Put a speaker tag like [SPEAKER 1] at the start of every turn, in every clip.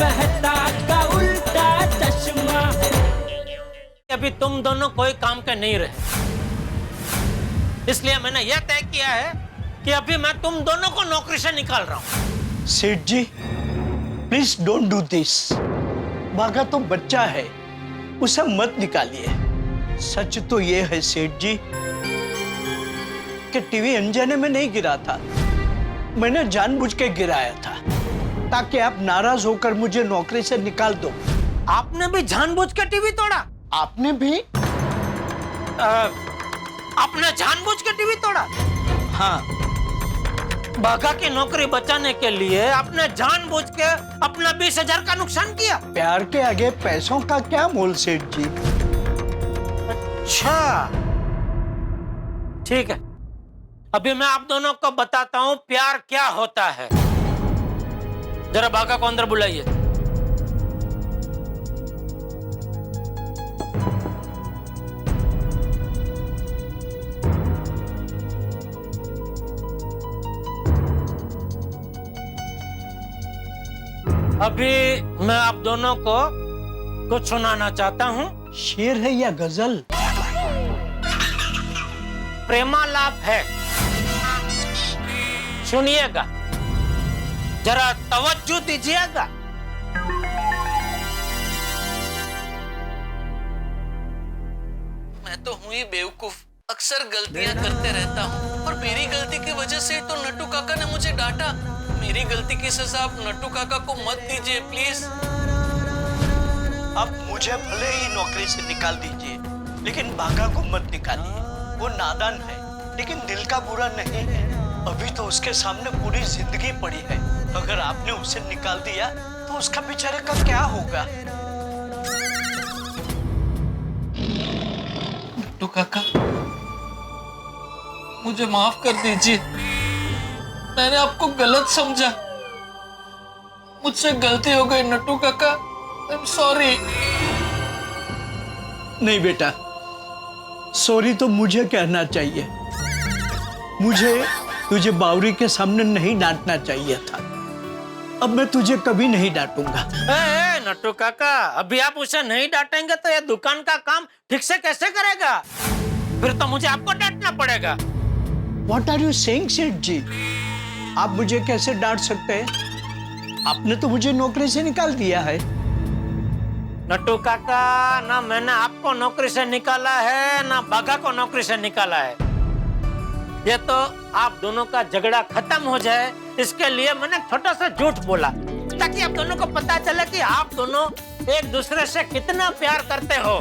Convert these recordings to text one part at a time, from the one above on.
[SPEAKER 1] मेहता का उल्टा चश्मा।
[SPEAKER 2] अभी तुम दोनों कोई काम के नहीं रहे, इसलिए मैंने यह तय किया है कि अभी मैं तुम दोनों को नौकरी से निकाल रहा हूं।
[SPEAKER 3] सेठ जी, प्लीज डोंट डू दिस। बाघा तो बच्चा है, उसे मत निकालिए। सच तो ये है सेठ जी कि टीवी अनजाने में नहीं गिरा था, मैंने जानबूझ के गिराया था ताकि आप नाराज होकर मुझे नौकरी से निकाल दो।
[SPEAKER 2] आपने भी जानबूझ के टीवी तोड़ा?
[SPEAKER 3] आपने भी?
[SPEAKER 2] आपने जानबूझ के टीवी तोड़ा?
[SPEAKER 3] हाँ।
[SPEAKER 2] बाघा की नौकरी बचाने के लिए आपने जानबूझ के अपना 20,000 का नुकसान किया।
[SPEAKER 3] प्यार के आगे पैसों का क्या मोल सेठ जी?
[SPEAKER 2] अच्छा, ठीक है, अभी मैं आप दोनों को बताता हूं प्यार क्या होता है। जरा बाघा को अंदर बुलाइए। अभी मैं आप दोनों को कुछ सुनाना चाहता हूं।
[SPEAKER 3] शेर है या गजल?
[SPEAKER 2] प्रेमालाप है, सुनिएगा, जरा तवज्जो दीजिएगा।
[SPEAKER 4] मैं तो हुई बेवकूफ, अक्सर गलतियां करते रहता हूँ और मेरी गलती की वजह से तो नट्टू काका ने मुझे डांटा। मेरी गलती की सजा आप नट्टू काका को मत दीजिए प्लीज।
[SPEAKER 3] आप मुझे भले ही नौकरी से निकाल दीजिए, लेकिन बाघा को मत निकालिए। वो नादान है, लेकिन दिल का बुरा नहीं है। अभी तो उसके सामने पूरी जिंदगी पड़ी है। अगर आपने उसे निकाल दिया तो उसका बेचारे का क्या होगा?
[SPEAKER 4] नट्टू काका, मुझे माफ कर दीजिए, मैंने आपको गलत समझा, मुझसे गलती हो गई नट्टू काका, आई एम सॉरी।
[SPEAKER 3] नहीं बेटा, सॉरी तो मुझे कहना चाहिए। मुझे तुझे बावरी के सामने नहीं डांटना चाहिए था। अब मैं तुझे कभी नहीं डांटूंगा।
[SPEAKER 2] नट्टू काका, अभी आप उसे नहीं डांटेंगे तो ये दुकान का काम ठीक से कैसे करेगा? फिर तो मुझे आपको डांटना पड़ेगा।
[SPEAKER 3] What are you saying, सेठ जी? आप मुझे कैसे डांट सकते हैं? आपने तो मुझे नौकरी से निकाल दिया है।
[SPEAKER 2] नट्टू काका, ना मैंने आपको नौकरी से निकाला है, ना बाघा को नौकरी से निकाला है। ये तो आप दोनों का झगड़ा खत्म हो जाए, इसके लिए मैंने छोटा सा झूठ बोला, ताकि आप दोनों को पता चले कि आप दोनों एक दूसरे से कितना प्यार करते हो।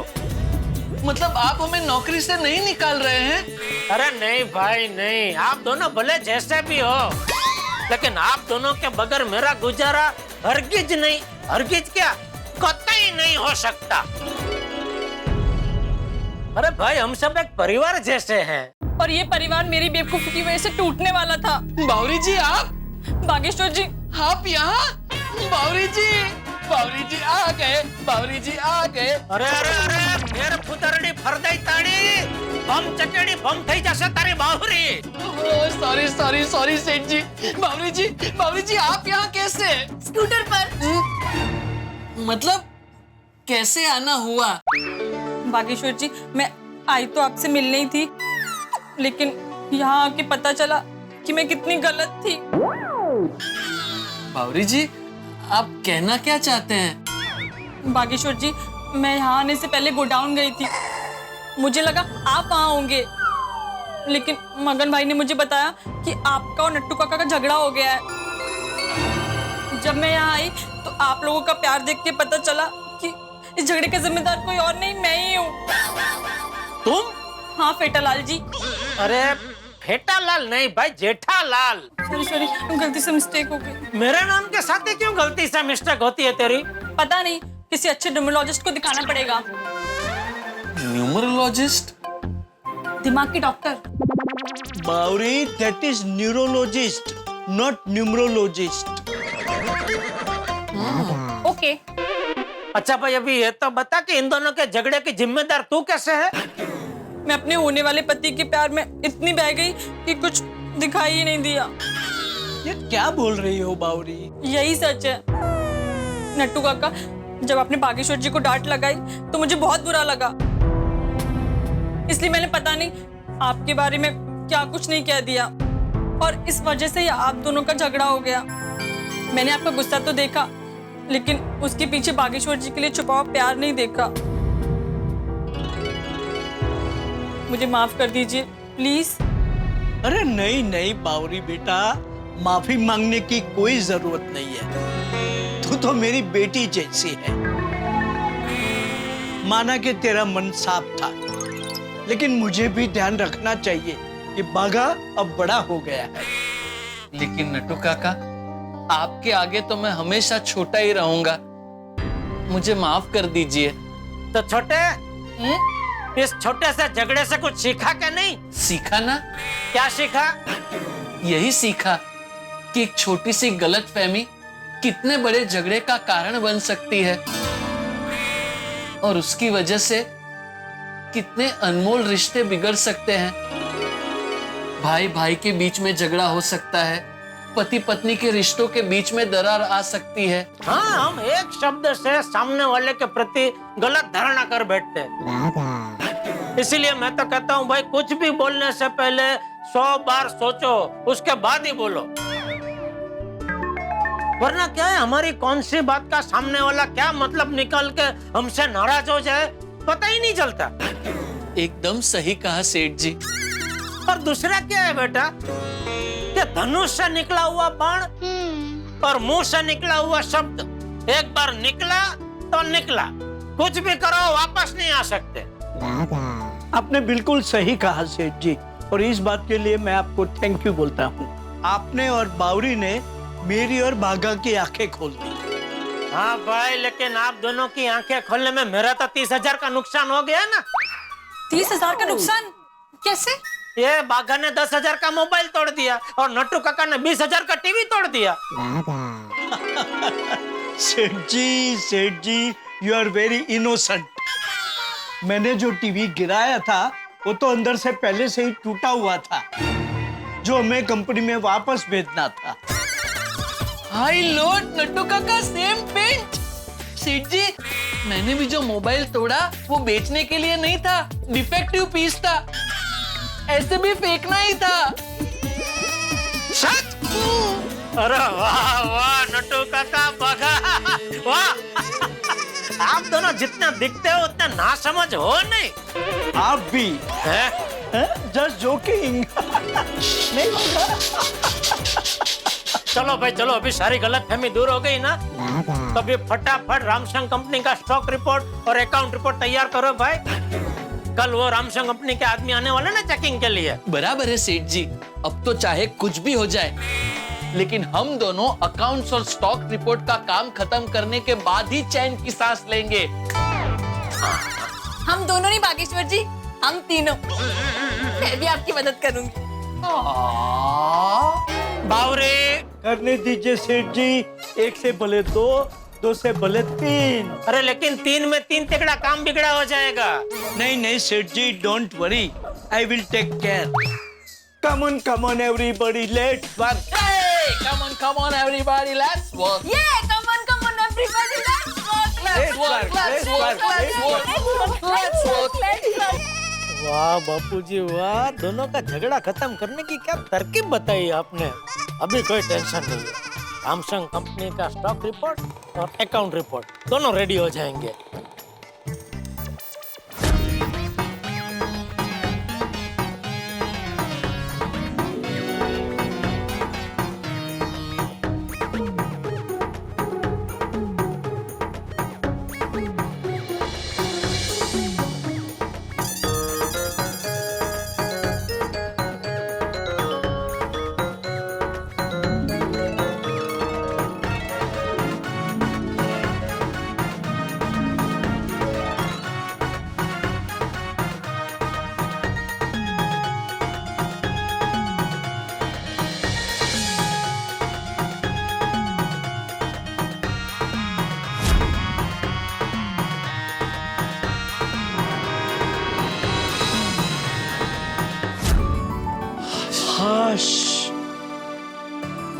[SPEAKER 4] मतलब आप हमें नौकरी से नहीं निकाल रहे हैं?
[SPEAKER 2] अरे नहीं भाई नहीं, आप दोनों भले जैसे भी हो, लेकिन आप दोनों के बगैर मेरा गुजारा हरगिज नहीं, हरगिज क्या, कतई नहीं हो सकता। अरे भाई, हम सब एक परिवार जैसे हैं।
[SPEAKER 5] और ये परिवार मेरी बेवकूफी की वजह से टूटने वाला था।
[SPEAKER 4] बावरी जी आप?
[SPEAKER 5] बागेश्वर जी
[SPEAKER 4] आप यहाँ? बावरी जी आ गए, बावरी जी आ गए।
[SPEAKER 2] अरे अरे अरे, फिर फुतरडी फरदाई ताड़ी, बम चकेड़ी बम थई जैसे तारी बावरी।
[SPEAKER 4] सॉरी सेठ जी। बावरी जी आप यहाँ कैसे?
[SPEAKER 5] स्कूटर पर।
[SPEAKER 4] मतलब कैसे आना हुआ?
[SPEAKER 5] बागेश्वर जी, मैं आई तो आपसे मिलने ही थी, लेकिन यहाँ आके पता चला कि मैं कितनी गलत थी।
[SPEAKER 4] बावरी जी, आप कहना क्या चाहते हैं?
[SPEAKER 5] बागेश्वर जी, मैं यहाँ आने से पहले गोडाउन गई थी, मुझे लगा आप वहाँ होंगे, लेकिन मगन भाई ने मुझे बताया कि आपका और नट्टू काका का झगड़ा हो गया है। जब मैं यहाँ आई तो आप लोगों का प्यार देख के पता चला कि इस झगड़े का जिम्मेदार कोई और नहीं, मैं ही हूँ।
[SPEAKER 2] तुम?
[SPEAKER 5] हाँ फेटालाल जी।
[SPEAKER 2] अरे फेटालाल नहीं भाई, जेठालाल।
[SPEAKER 5] सॉरी, गलती से मिस्टेक हो गई।
[SPEAKER 2] मेरे नाम के साथ ही क्यों गलती से मिस्टेक होती है तेरी?
[SPEAKER 5] पता नहीं, किसी अच्छे न्यूमरोलॉजिस्ट को दिखाना पड़ेगा।
[SPEAKER 4] न्यूमरोलॉजिस्ट?
[SPEAKER 5] दिमाग की डॉक्टर।
[SPEAKER 3] बावरी, that is neurologist, not numerologist.
[SPEAKER 5] Okay.
[SPEAKER 2] अच्छा भाई, अभी ये तो बता कि इन दोनों के झगड़े की जिम्मेदार तू कैसे है?
[SPEAKER 5] मैं अपने होने वाले पति के प्यार में इतनी बह गई कि कुछ दिखाई ही नहीं दिया।
[SPEAKER 3] ये क्या बोल रही हो बावरी?
[SPEAKER 5] यही सच है, नट्टू काका, जब आपने बागेश्वर जी को डांट लगाई तो मुझे बहुत बुरा लगा, इसलिए मैंने पता नहीं आपके बारे में क्या कुछ नहीं कह दिया और इस वजह से ही आप दोनों का झगड़ा हो गया। मैंने आपका गुस्सा तो देखा, लेकिन उसके पीछे बागेश्वर जी के लिए छुपा हुआ प्यार नहीं देखा। मुझे माफ कर दीजिए प्लीज।
[SPEAKER 3] अरे नहीं नहीं बावरी बेटा, माफी मांगने की कोई जरूरत नहीं है। तू तो मेरी बेटी जैसी है। माना कि तेरा मन साफ था, लेकिन मुझे भी ध्यान रखना चाहिए कि बाघा अब बड़ा हो गया है।
[SPEAKER 4] लेकिन नट्टू काका, आपके आगे तो मैं हमेशा छोटा ही रहूंगा, मुझे माफ कर दीजिए।
[SPEAKER 2] तो छोटे, इस छोटे से झगड़े से कुछ सीखा क्या नहीं?
[SPEAKER 4] सीखा ना?
[SPEAKER 2] क्या सीखा?
[SPEAKER 4] यही सीखा कि एक छोटी सी गलतफहमी कितने बड़े झगड़े का कारण बन सकती है और उसकी वजह से कितने अनमोल रिश्ते बिगड़ सकते हैं। भाई भाई के बीच में झगड़ा हो सकता है, पति पत्नी के रिश्तों के बीच में दरार आ सकती है।
[SPEAKER 2] हाँ, हम एक शब्द से सामने वाले के प्रति गलत धारणा कर बैठते हैं। इसीलिए मैं तो कहता हूँ भाई, कुछ भी बोलने से पहले 100 बार सोचो, उसके बाद ही बोलो। वरना क्या है, हमारी कौन सी बात का सामने वाला क्या मतलब निकाल के हमसे नाराज हो जाए, पता ही नहीं चलता।
[SPEAKER 4] एकदम सही कहा सेठ जी।
[SPEAKER 2] और दूसरा क्या है बेटा, कि धनुष से निकला हुआ बाण और मुंह से निकला हुआ शब्द एक बार निकला तो निकला, कुछ भी करो वापस नहीं आ सकते।
[SPEAKER 3] आपने बिल्कुल सही कहा सेठ जी, और इस बात के लिए मैं आपको थैंक यू बोलता हूँ। आपने और बावरी ने मेरी और बाघा की आंखें खोल दी।
[SPEAKER 2] हाँ भाई, लेकिन आप दोनों की आंखें खोलने में मेरा तो 30,000 का नुकसान हो गया ना।
[SPEAKER 5] 30,000 का नुकसान कैसे?
[SPEAKER 2] ये बाघा ने 10,000 का मोबाइल तोड़ दिया और नट्टू काका ने 20,000 का टीवी तोड़ दिया।
[SPEAKER 3] सेठ जी, यू आर वेरी इनोसेंट। मैंने जो टीवी गिराया था वो तो अंदर से पहले से ही टूटा हुआ था, जो हमें कंपनी में वापस भेजना था।
[SPEAKER 4] हाय लॉर्ड, नट्टू काका सेम पेंट। सेठ जी, मैंने भी जो मोबाइल तोड़ा वो बेचने के लिए नहीं था, डिफेक्टिव पीस था, ऐसे भी फेंकना ही था।
[SPEAKER 2] सच? अरे वाह वाह नट्टू काका, बाघा, वाह। आप दोनों जितना दिखते हो उतना ना समझ हो नहीं।
[SPEAKER 3] आप भी
[SPEAKER 2] हैं?
[SPEAKER 3] Just joking.
[SPEAKER 2] चलो भाई चलो, अभी सारी गलतफहमी दूर हो गई ना, तो अभी फटाफट रामसंग कंपनी का स्टॉक रिपोर्ट और अकाउंट रिपोर्ट तैयार करो भाई। कल वो रामसंग कंपनी के आदमी आने वाले ना चेकिंग के लिए।
[SPEAKER 4] बराबर है सेठ जी, अब तो चाहे कुछ भी हो जाए, लेकिन हम दोनों अकाउंट्स और स्टॉक रिपोर्ट का काम खत्म करने के बाद ही चैन की सांस लेंगे।
[SPEAKER 5] हम दोनों नहीं बागेश्वर जी, हम तीनों। मैं भी आपकी मदद करूंगी।
[SPEAKER 2] बावरे,
[SPEAKER 3] करने दीजिए सेठ जी, एक से भले दो, दो से भले तीन।
[SPEAKER 2] अरे लेकिन 3 में 3 तिकड़ा काम बिगड़ा हो जाएगा।
[SPEAKER 3] नहीं नहीं Seth ji, don't worry, I will take care. Come on everybody, let's work.
[SPEAKER 4] Come on everybody, let's work.
[SPEAKER 5] Yeah, come on everybody, let's work.
[SPEAKER 3] Let's work, let's work,
[SPEAKER 4] Let's work.
[SPEAKER 2] वाह बापूजी वाह, दोनों का झगड़ा खत्म करने की क्या तरकीब बताई आपने। अभी कोई टेंशन नहीं है, रामसंग कंपनी का स्टॉक रिपोर्ट और अकाउंट रिपोर्ट दोनों रेडी हो जाएंगे।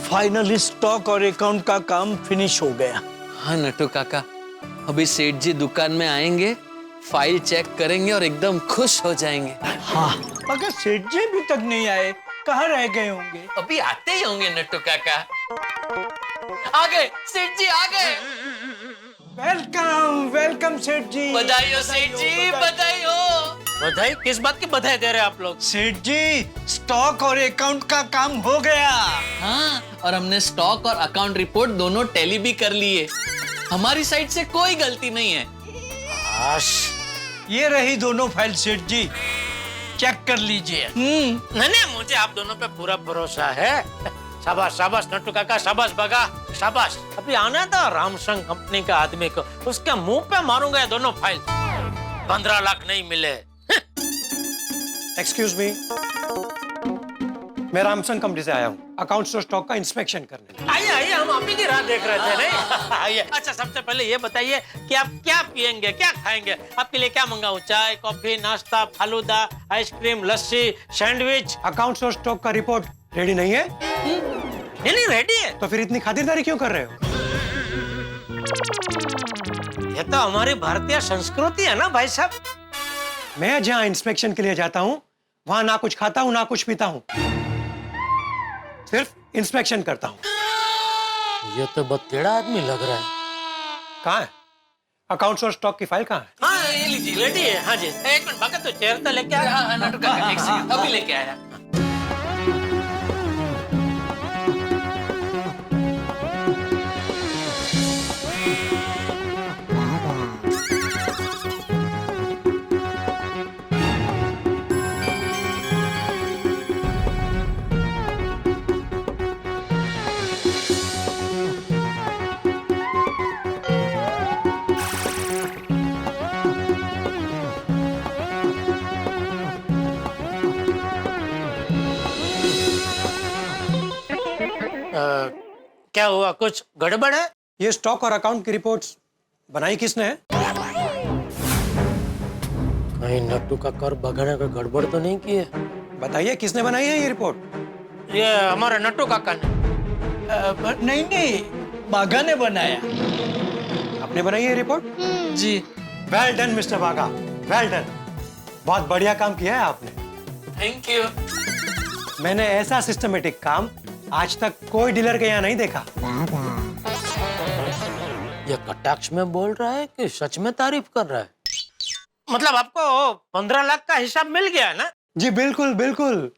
[SPEAKER 3] फाइनली स्टॉक और अकाउंट का काम फिनिश हो गया।
[SPEAKER 4] हाँ नट्टू काका, अभी सेठ जी दुकान में आएंगे, फाइल चेक करेंगे और एकदम खुश हो जाएंगे।
[SPEAKER 3] हाँ, मगर सेठ जी अभी तक नहीं आए, कहाँ रह गए होंगे?
[SPEAKER 4] अभी आते ही होंगे नट्टू काका। आ गए सेठ जी, आ गए।
[SPEAKER 3] वेलकम वेलकम सेठ जी।
[SPEAKER 4] बधाई हो सेठ जी, बधाई हो।
[SPEAKER 2] बधाई? किस बात की बधाई दे रहे हैं आप लोग?
[SPEAKER 3] सेठ जी, स्टॉक और अकाउंट का काम हो गया।
[SPEAKER 4] हाँ, और हमने स्टॉक और अकाउंट रिपोर्ट दोनों टैली भी कर लिए। हमारी साइड से कोई गलती नहीं है।
[SPEAKER 2] आश,
[SPEAKER 3] ये रही दोनों फाइल सेठ जी, चेक कर लीजिए।
[SPEAKER 2] नहीं, मुझे आप दोनों पे पूरा भरोसा है। शाबाश शाबाश नट्टू काका, शाबाश बगा, शाबाश। अभी आना था रामसंग कंपनी का आदमी को, उसके मुंह पे मारूंगा ये दोनों फाइल। 15 लाख नहीं मिले।
[SPEAKER 6] एक्सक्यूज मी, मैं रामसंग कंपनी से आया हूँ अकाउंट्स और स्टॉक का इंस्पेक्शन करने।
[SPEAKER 2] आइए आइए, हम आप ही की राह देख रहे थे। नहीं आइए। अच्छा, सबसे पहले ये बताइए कि आप क्या पियेंगे, क्या खाएंगे? आपके लिए क्या मंगाऊं? चाय, कॉफी, नाश्ता, फालूदा, आइसक्रीम, लस्सी, सैंडविच?
[SPEAKER 6] अकाउंट्स और स्टॉक का रिपोर्ट रेडी नहीं है?
[SPEAKER 2] नहीं रेडी है।
[SPEAKER 6] तो फिर इतनी खातिरदारी क्यों कर रहे हो?
[SPEAKER 2] ये तो हमारी भारतीय संस्कृति है ना भाई साहब।
[SPEAKER 6] मैं जहाँ इंस्पेक्शन के लिए जाता हूँ वहाँ ना कुछ खाता हूँ ना कुछ पीता हूँ, सिर्फ इंस्पेक्शन करता हूँ।
[SPEAKER 2] ये तो बहुत टेढ़ा आदमी लग रहा है।
[SPEAKER 6] कहाँ है अकाउंट्स और स्टॉक की फाइल? कहाँ है?
[SPEAKER 2] हाँ ये लीजिए, रेडी है। हाँ जी, एक मिनट भगत, तो चेयर तो लेके आया।
[SPEAKER 4] हाँ नट्टू काका, एक सेकंड, अभी लेके आया।
[SPEAKER 2] क्या हुआ, कुछ गड़बड़ है?
[SPEAKER 6] ये स्टॉक और अकाउंट की रिपोर्ट्स बनाई किसने है?
[SPEAKER 2] कहीं नट्टू का कर बगाने का गड़बड़ तो नहीं की है?
[SPEAKER 6] बताइए किसने बनाई है ये रिपोर्ट?
[SPEAKER 2] ये हमारे नट्टू काका ने।
[SPEAKER 3] नहीं, बाघा ने बनाया।
[SPEAKER 6] आपने बनाई है रिपोर्ट?
[SPEAKER 4] जी।
[SPEAKER 6] वेल डन मिस्टर बागा, वेल डन। बहुत बढ़िया काम किया है आपने।
[SPEAKER 4] Thank you.
[SPEAKER 6] मैंने ऐसा सिस्टमेटिक काम आज तक कोई डीलर के यहाँ नहीं देखा।
[SPEAKER 2] ये कटाक्ष में बोल रहा है कि सच में तारीफ कर रहा है? मतलब आपको 15 लाख का हिसाब मिल गया ना?
[SPEAKER 6] जी बिल्कुल बिल्कुल,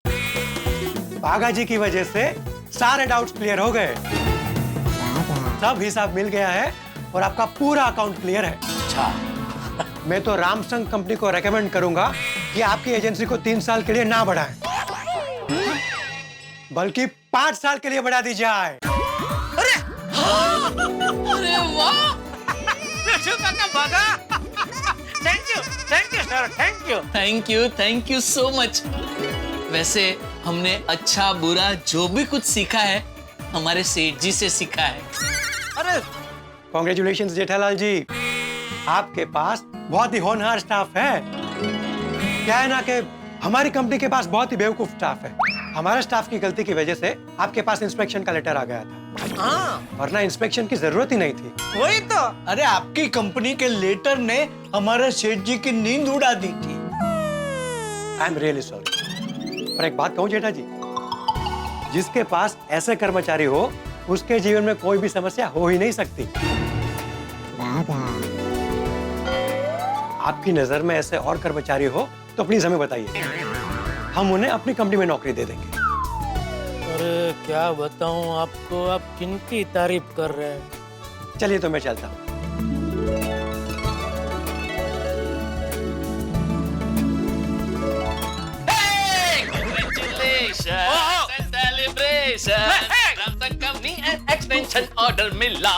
[SPEAKER 6] बागा जी की वजह से सारे डाउट्स क्लियर हो गए, सब हिसाब मिल गया है और आपका पूरा अकाउंट क्लियर है।
[SPEAKER 2] अच्छा।
[SPEAKER 6] मैं तो रामसंग कंपनी को रेकमेंड करूंगा कि आपकी एजेंसी को 3 साल के लिए ना बढ़ाएं, बल्कि 5 साल के लिए बढ़ा दी जाए।
[SPEAKER 2] अरे वाह, नट्टू काका बगा। Thank you sir,
[SPEAKER 4] thank you so much. वैसे हमने अच्छा बुरा जो भी कुछ सीखा है हमारे सेठ जी से सीखा है।
[SPEAKER 2] अरे
[SPEAKER 6] कॉन्ग्रेचुलेशंस जेठालाल जी, आपके पास बहुत ही होनहार स्टाफ है। क्या है ना कि हमारी कंपनी के पास बहुत ही बेवकूफ स्टाफ है। हमारे स्टाफ की गलती की वजह से आपके पास इंस्पेक्शन का लेटर आ गया था,
[SPEAKER 2] हाँ,
[SPEAKER 6] वरना इंस्पेक्शन की जरूरत ही नहीं थी।
[SPEAKER 2] वही तो।
[SPEAKER 3] अरे आपकी कंपनी के लेटर ने हमारे सेठ जी की नींद उड़ा दी थी।
[SPEAKER 6] I am really sorry. पर एक बात कहूँ जेठा जी, जिसके पास ऐसे कर्मचारी हो उसके जीवन में कोई भी समस्या हो ही नहीं सकती। आपकी नजर में ऐसे और कर्मचारी हो तो प्लीज हमें बताइए, हम उन्हें अपनी कंपनी में नौकरी दे देंगे।
[SPEAKER 2] अरे क्या बताऊं आपको, आप किनकी तारीफ कर रहे हैं?
[SPEAKER 6] चलिए तो मैं चलता हूँ।
[SPEAKER 4] रामसंग कंपनी एक्सटेंशन ऑर्डर मिला।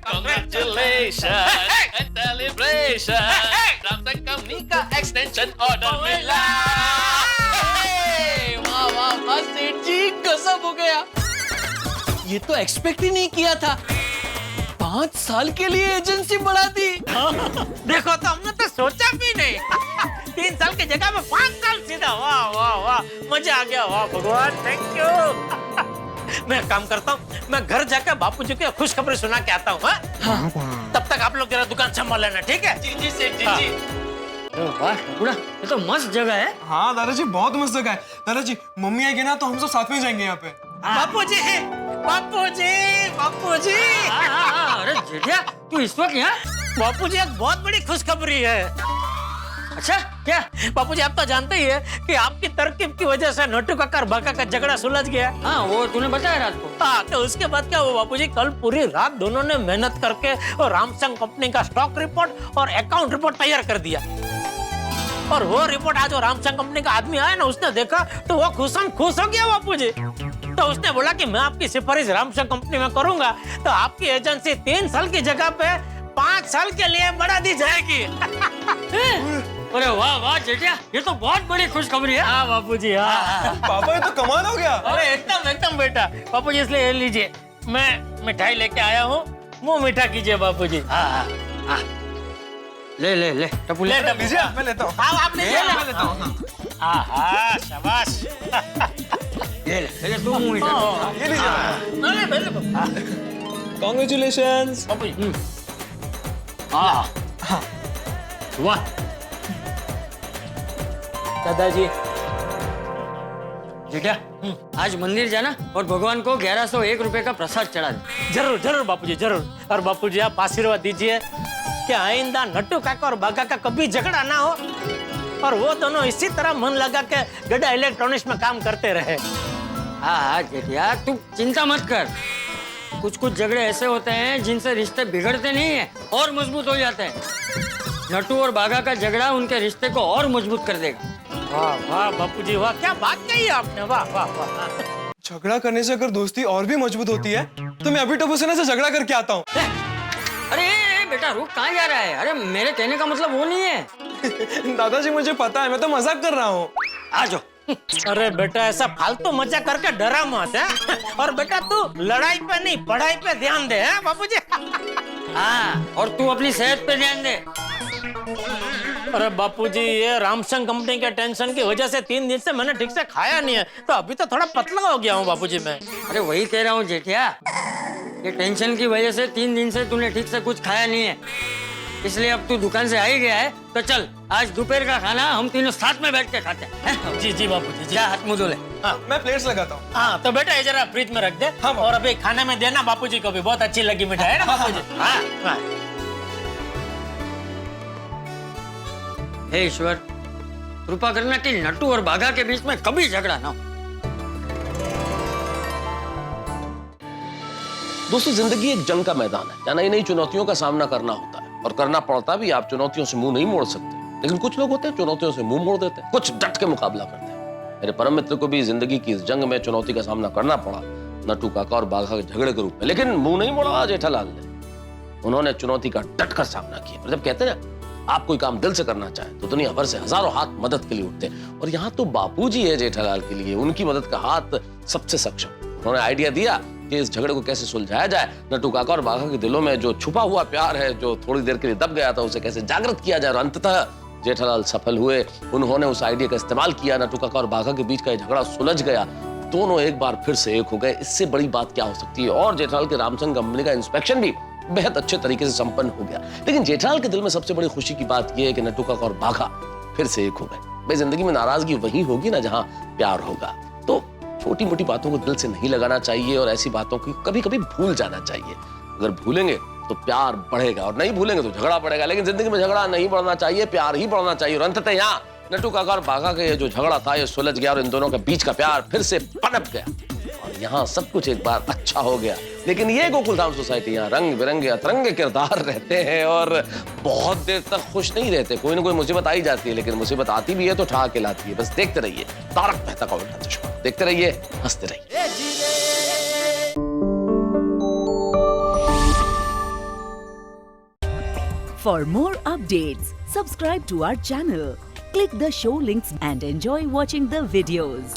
[SPEAKER 4] कांग्रेचुलेशन एंड सेलिब्रेशन, रामसंग कंपनी का एक्सटेंशन ऑर्डर मिला। वाह वाह वाह सेठ जी, गजब हो गया। ये तो एक्सपेक्ट ही नहीं किया था। 5 साल के लिए एजेंसी बढ़ा दी।
[SPEAKER 2] देखो तो हमने तो सोचा भी नहीं। 3 साल की जगह में 5 साल सीधा। वाह वाह वाह, मजा आ गया। वाह भगवान, थैंक यू। मैं एक काम करता हूँ, मैं घर जाकर बापूजी को खुशखबरी सुना के आता हूँ। हाँ? तब तक आप लोग जरा दुकान संभाल लेना, ठीक है? जी जी सेठ जी।
[SPEAKER 7] वाह बुढ़ा, ये तो मस्त जगह है।
[SPEAKER 8] हाँ दादाजी, बहुत मस्त जगह है। दादाजी, मम्मी आएगी ना तो हम सब साथ में जाएंगे यहाँ पे।
[SPEAKER 2] बापूजी, बापूजी, बापूजी।
[SPEAKER 7] अरे जेठिया, तू इस वक्त यहाँ?
[SPEAKER 2] बापूजी, एक बहुत बड़ी खुशखबरी है।
[SPEAKER 7] अच्छा, क्या?
[SPEAKER 2] बापूजी, आप तो जानते ही है कि आपकी तरकीब की वजह से नट्टू काका और बाका का झगड़ा सुलझ गया।
[SPEAKER 7] हाँ, वो तूने बताया रात को।
[SPEAKER 2] हाँ, तो उसके बाद क्या हुआ बापूजी, कल पूरी रात दोनों ने मेहनत करके और रामसंग कंपनी का स्टॉक रिपोर्ट और अकाउंट रिपोर्ट तैयार कर दिया। और वो रिपोर्ट आज वो रामसंग कंपनी का आदमी आया ना, उसने देखा तो वो खुश हो गया बापूजी। तो उसने बोला कि मैं आपकी सिफारिश रामसंग कंपनी में करूंगा तो आपकी एजेंसी 3 साल की जगह पे 5 साल के लिए बढ़ा दी जाएगी।
[SPEAKER 7] अरे वाह वाह जेठिया, ये तो बहुत बड़ी खुशखबरी है।
[SPEAKER 2] हाँ बापूजी, हाँ।
[SPEAKER 8] पापा, ये तो कमाल हो गया।
[SPEAKER 2] अरे एकदम एकदम बेटा। बापूजी, इसलिए ये लीजिए, मैं मिठाई लेके आया हूँ, मुंह मीठा कीजिए बापूजी।
[SPEAKER 7] हाँ। ले टप्पू ले।
[SPEAKER 8] लीजिए, मैं लेता हूँ।
[SPEAKER 2] हाँ, आप लीजिए ना।
[SPEAKER 8] मैं लेता हूँ।
[SPEAKER 2] हाँ, शाबाश।
[SPEAKER 7] ले तू मुंह मीठा।
[SPEAKER 8] ये लीजिए।
[SPEAKER 2] पहले
[SPEAKER 8] कॉन्ग्रेचुलेशंस।
[SPEAKER 2] बापूजी।
[SPEAKER 7] वाह
[SPEAKER 2] दादाजी,
[SPEAKER 7] जेठिया, आज मंदिर जाना और भगवान को 1101 रुपए का प्रसाद चढ़ा दे।
[SPEAKER 2] जरूर जरूर बापूजी, जरूर। और बापूजी, आप आशीर्वाद दीजिए कि आइंदा नट्टू काका और बागा का कभी झगड़ा ना हो और वो दोनों इसी तरह मन लगा के गड्ढा इलेक्ट्रॉनिक्स में काम करते रहे।
[SPEAKER 7] हाँ जेठिया, तू चिंता मत कर। कुछ झगड़े ऐसे होते हैं जिनसे रिश्ते बिगड़ते नहीं है और मजबूत हो जाते हैं। नट्टू और बागा का झगड़ा उनके रिश्ते को और मजबूत कर देगा।
[SPEAKER 2] वाह वाह बापूजी, वाह, क्या बात कही आपने, वाह वाह वाह।
[SPEAKER 8] झगड़ा करने से अगर दोस्ती और भी मजबूत होती है तो मैं अभी टप्पू सेना से झगड़ा करके आता हूँ।
[SPEAKER 7] अरे बेटा रुक, कहाँ जा रहा है? अरे मेरे कहने का मतलब वो नहीं है।
[SPEAKER 8] दादाजी, मुझे पता है, मैं तो मजाक कर रहा हूँ।
[SPEAKER 7] आ जाओ।
[SPEAKER 2] अरे बेटा, ऐसा फालतू मजा करके डरा मत है। और बेटा, तू लड़ाई पे नहीं पढ़ाई पे ध्यान दे, हैं बापूजी?
[SPEAKER 7] हाँ, और तू अपनी सेहत पे ध्यान दे।
[SPEAKER 2] अरे बापूजी, ये रामसंग कंपनी के टेंशन की वजह से 3 दिन से मैंने ठीक से खाया नहीं है, तो अभी तो थोड़ा पतला हो गया हूँ बापूजी मैं।
[SPEAKER 7] अरे वही कह रहा हूँ जेठिया, ये टेंशन की वजह से 3 दिन से तूने ठीक से कुछ खाया नहीं है, इसलिए अब तू दुकान से आ ही गया है। तो चल, आज दोपहर का खाना हम तीनों साथ में बैठ के खाते हैं।
[SPEAKER 2] जी जी बापूजी, जी।
[SPEAKER 7] जा हाथ मुंह धो ले।
[SPEAKER 8] मैं प्लेट्स लगाता हूँ।
[SPEAKER 2] हाँ, तो बेटा ये जरा फ्रिज में रख दे।
[SPEAKER 8] हाँ,
[SPEAKER 2] और अभी खाने में देना बापूजी को भी, बहुत अच्छी लगी मिठाई है ना बापूजी? हाँ हाँ।
[SPEAKER 7] हे ईश्वर, कृपा करना कि नट्टू और बागा के बीच में कभी झगड़ा ना हो।
[SPEAKER 9] दोस्तों, जिंदगी एक जंग का मैदान है जहाँ नई नई चुनौतियों का सामना करना होता है और करना पड़ता भी। आप चुनौतियों से मुंह नहीं मोड़ सकते, लेकिन कुछ लोग होते हैं चुनौतियों से मुंह मोड़ देते हैं, कुछ डट के मुकाबला करते हैं। मेरे परम मित्र को भी जिंदगी की इस जंग में चुनौती का सामना करना पड़ा, नट्टू काका और बाघा के झगड़े के रूप में, लेकिन मुंह नहीं मोड़ा जेठालाल ने। उन्होंने चुनौती का डट कर सामना किया। और जब कहते हैं ना, आप कोई काम दिल से करना चाहे तो दुनिया भर से हजारों हाथ मदद के लिए उठते हैं, और यहाँ तो बापूजी है जेठालाल के लिए, उनकी मदद का हाथ सबसे सक्षम। उन्होंने आइडिया दिया कि इस झगड़े को कैसे सुलझाया जाए, नट्टू काका और बाघा के दिलों में जो छुपा हुआ प्यार है, जो थोड़ी देर के लिए दब गया था, उसे कैसे जागृत किया जाए। और अंततः जेठालाल सफल हुए। उन्होंने उस आइडिया का इस्तेमाल किया, नट्टू काका और बाघा के बीच का ये झगड़ा सुलझ गया, दोनों एक बार फिर से एक हो गए। इससे बड़ी बात क्या हो सकती है। और जेठालाल के रामसंग कंपनी का इंस्पेक्शन भी बेहद अच्छे तरीके से संपन्न हो गया। लेकिन जेठालाल के दिल में सबसे बड़ी खुशी की बात यह है कि नट्टू काका और बाघा फिर से एक हो गए। भाई, जिंदगी में नाराजगी वही होगी ना जहां प्यार होगा। तो छोटी मोटी बातों को दिल से नहीं लगाना चाहिए और ऐसी बातों को कभी कभी भूल जाना चाहिए। अगर भूलेंगे तो प्यार बढ़ेगा और नहीं भूलेंगे तो झगड़ा बढ़ेगा। लेकिन जिंदगी में झगड़ा नहीं बढ़ना चाहिए, प्यार ही बढ़ना चाहिए। और अंततः यहाँ नट्टू काका और बाघा का ये जो झगड़ा था, ये सुलझ गया और इन दोनों के बीच का प्यार फिर से पनप गया और यहाँ सब कुछ एक बार अच्छा हो गया। लेकिन ये गोकुलधाम सोसाइटी, यहाँ रंग बिरंगे अतरंगे किरदार रहते हैं और बहुत देर तक खुश नहीं रहते। कोई ना कोई मुसीबत आई जाती है, लेकिन मुसीबत आती भी है तो ठा के लाती है। बस देखते रहिए तारक मेहता का उल्टा चश्मा, देखते रहिए, हंसते रहिए।
[SPEAKER 10] For more updates, subscribe to our channel, click the show links and enjoy watching the videos.